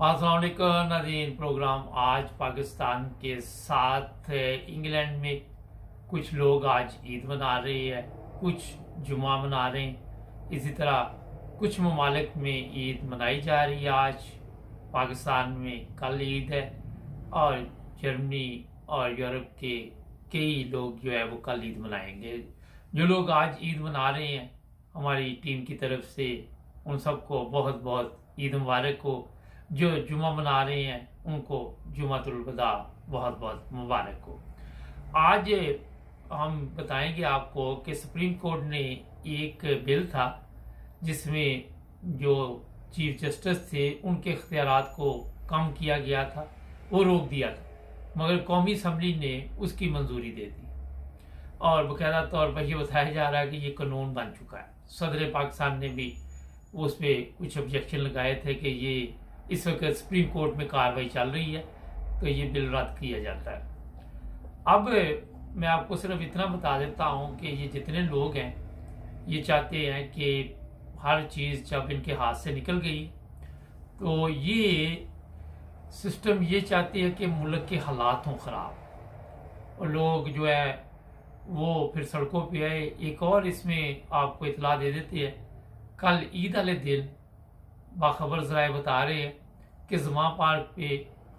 अस्सलाम वालेकुम नाज़रीन। प्रोग्राम आज पाकिस्तान के साथ इंग्लैंड में कुछ लोग आज ईद मना रहे हैं, कुछ जुमा मना रहे हैं। इसी तरह कुछ ममालिक में ईद मनाई जा रही है। आज पाकिस्तान में कल ईद है और जर्मनी और यूरोप के कई लोग जो है वो कल ईद मनाएंगे। जो लोग आज ईद मना रहे हैं हमारी टीम की तरफ से उन सबको बहुत बहुत ईद मुबारक हो। जो जुमा मना रहे हैं उनको जुमातुल वदा बहुत बहुत मुबारक हो। आज हम बताएंगे आपको कि सुप्रीम कोर्ट ने एक बिल था जिसमें जो चीफ जस्टिस थे उनके इख्तियारात को कम किया गया था, वो रोक दिया था, मगर कौमी असम्बली ने उसकी मंजूरी दे दी और बाकायदा तौर पर यह बताया जा रहा है कि ये कानून बन चुका है। सदर पाकिस्तान ने भी उस पर कुछ ऑब्जेक्शन लगाए थे कि ये इस वक्त सुप्रीम कोर्ट में कार्रवाई चल रही है तो ये बिल रद्द किया जाता है। अब मैं आपको सिर्फ इतना बता देता हूँ कि ये जितने लोग हैं ये चाहते हैं कि हर चीज़ जब इनके हाथ से निकल गई तो ये सिस्टम ये चाहते हैं कि मुल्क के हालात हों ख़राब और लोग जो है वो फिर सड़कों पे आए। एक और इसमें आपको इतला दे देते हैं, कल ईद वाले दिन बाखबर ज़राए बता रहे हैं कि जुमा पार्क पे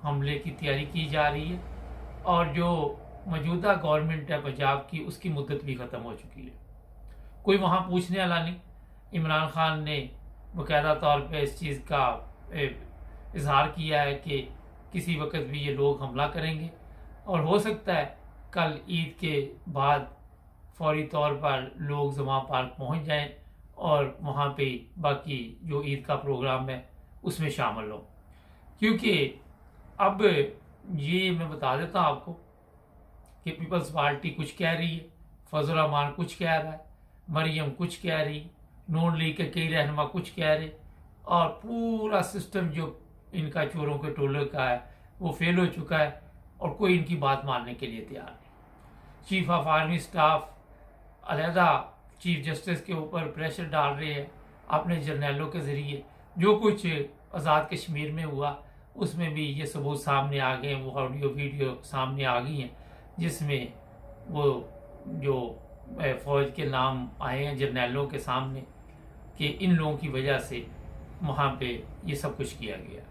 हमले की तैयारी की जा रही है और जो मौजूदा गवर्नमेंट है पंजाब की उसकी मुद्दत भी ख़त्म हो चुकी है। कोई वहाँ पूछने वाला नहीं। इमरान खान ने बाकायदा तौर पे इस चीज़ का इजहार किया है कि किसी वक्त भी ये लोग हमला करेंगे और हो सकता है कल ईद के बाद फौरी तौर पर लोग जुमा पार्क पहुँच जाएं और वहाँ पे बाकी जो ईद का प्रोग्राम है उसमें शामिल हो। क्योंकि अब ये मैं बता देता हूँ आपको कि पीपल्स पार्टी कुछ कह रही है, फजल रहमान कुछ कह रहा है, मरियम कुछ कह रही, नून लीग के कई रहनुमा कुछ कह रहे और पूरा सिस्टम जो इनका चोरों के टोले का है वो फेल हो चुका है और कोई इनकी बात मानने के लिए तैयार नहीं। चीफ ऑफ आर्मी स्टाफ अलहदा चीफ जस्टिस के ऊपर प्रेशर डाल रहे हैं अपने जर्नैलों के ज़रिए। जो कुछ आज़ाद कश्मीर में हुआ उसमें भी ये सबूत सामने आ गए, वो ऑडियो वीडियो सामने आ गई हैं जिसमें वो जो फ़ौज के नाम आए हैं जर्नैलों के सामने कि इन लोगों की वजह से वहाँ पे ये सब कुछ किया गया।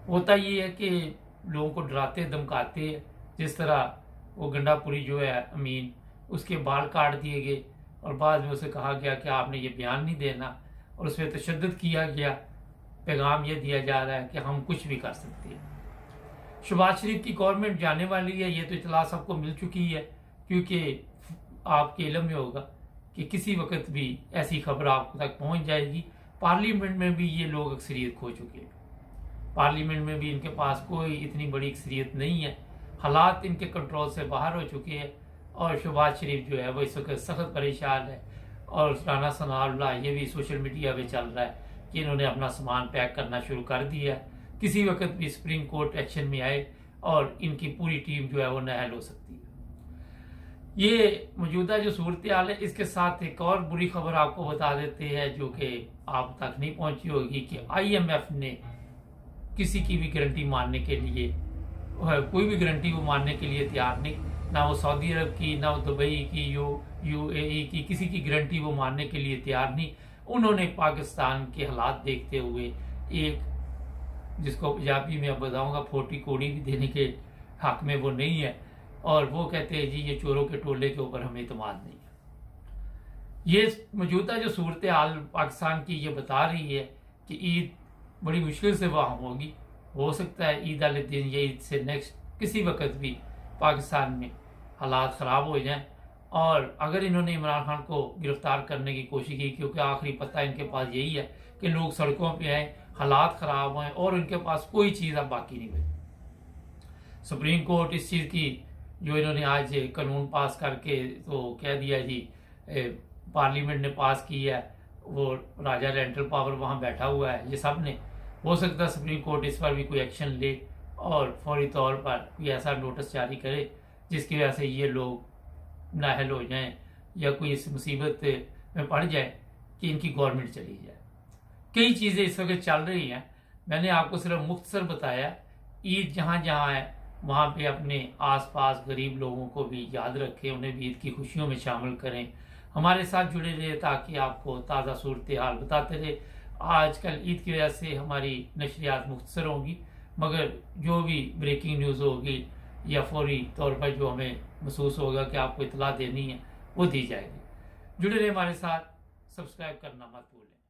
होता ये है कि लोगों को डराते धमकाते, जिस तरह वो गंडापुरी जो है अमीन उसके बाल काट दिए गए और बाद में उसे कहा गया कि आपने ये बयान नहीं देना और उस पर तशद्दुद किया गया। पैगाम ये दिया जा रहा है कि हम कुछ भी कर सकते हैं। शहबाज शरीफ की गवर्नमेंट जाने वाली है, ये तो इतला सबको मिल चुकी है क्योंकि आपके इल्म में होगा कि किसी वक्त भी ऐसी खबर आप तक पहुंच जाएगी। पार्लियामेंट में भी ये लोग अक्सरियत खो चुके हैं, पार्लियामेंट में भी इनके पास कोई इतनी बड़ी अक्सरियत नहीं है, हालात इनके कंट्रोल से बाहर हो चुके हैं और शहबाज शरीफ जो है वो इस वक्त सख्त परेशान है। और राना सनाउल्लाह ये भी सोशल मीडिया पे चल रहा है कि इन्होंने अपना सामान पैक करना शुरू कर दिया है। किसी वक्त भी सुप्रीम कोर्ट एक्शन में आए और इनकी पूरी टीम जो है वो नाअहल हो सकती है। ये मौजूदा जो सूरत हाल है, इसके साथ एक और बुरी खबर आपको बता देते हैं जो कि आप तक नहीं पहुंची होगी कि IMF ने किसी की भी गारंटी मानने के लिए, कोई भी गारंटी वो मानने के लिए तैयार नहीं, ना वो सऊदी अरब की, ना वो दुबई की, UAE की, किसी की गारंटी वो मानने के लिए तैयार नहीं। उन्होंने पाकिस्तान के हालात देखते हुए एक, जिसको पंजाबी में अब बताऊंगा, फोटी कोड़ी भी देने के हक में वो नहीं है और वो कहते हैं जी ये चोरों के टोले के ऊपर हमें इत्मीनान नहीं है। ये मौजूदा जो सूरत हाल पाकिस्तान की ये बता रही है कि ईद बड़ी मुश्किल से वहाँ होगी। हो सकता है ईद वाले दिन या ईद से नेक्स्ट किसी वक्त भी पाकिस्तान में हालात ख़राब हो जाएं और अगर इन्होंने इमरान खान को गिरफ्तार करने की कोशिश की, क्योंकि आखिरी पता इनके पास यही है कि लोग सड़कों पे आए, हालात ख़राब हों और इनके पास कोई चीज़ अब बाकी नहीं बची। सुप्रीम कोर्ट इस चीज़ की जो इन्होंने आज कानून पास करके तो कह दिया जी पार्लियामेंट ने पास किया है, वो राजा रेंटल पावर वहाँ बैठा हुआ है, ये सब ने, हो सकता है सुप्रीम कोर्ट इस पर भी कोई एक्शन ले और फौरी तौर पर कोई ऐसा नोटिस जारी करे जिसकी वजह से ये लोग नाअहल हो जाएं या कोई इस मुसीबत में पड़ जाए कि इनकी गवर्नमेंट चली जाए। कई चीज़ें इस वक्त चल रही हैं मैंने आपको सिर्फ मुख्तसर बताया। ईद जहाँ जहाँ है वहाँ पे अपने आसपास गरीब लोगों को भी याद रखें, उन्हें भी ईद की खुशियों में शामिल करें, हमारे साथ जुड़े रहे ताकि आपको ताज़ा सूरत हाल बताते रहे। आजकल ईद की वजह से हमारी नशरियात मुख्तसर होंगी, मगर जो भी ब्रेकिंग न्यूज़ होगी या फौरी तौर पर जो हमें महसूस होगा कि आपको इतला देनी है वो दी जाएगी। जुड़े रहे हमारे साथ, सब्सक्राइब करना मत भूलें।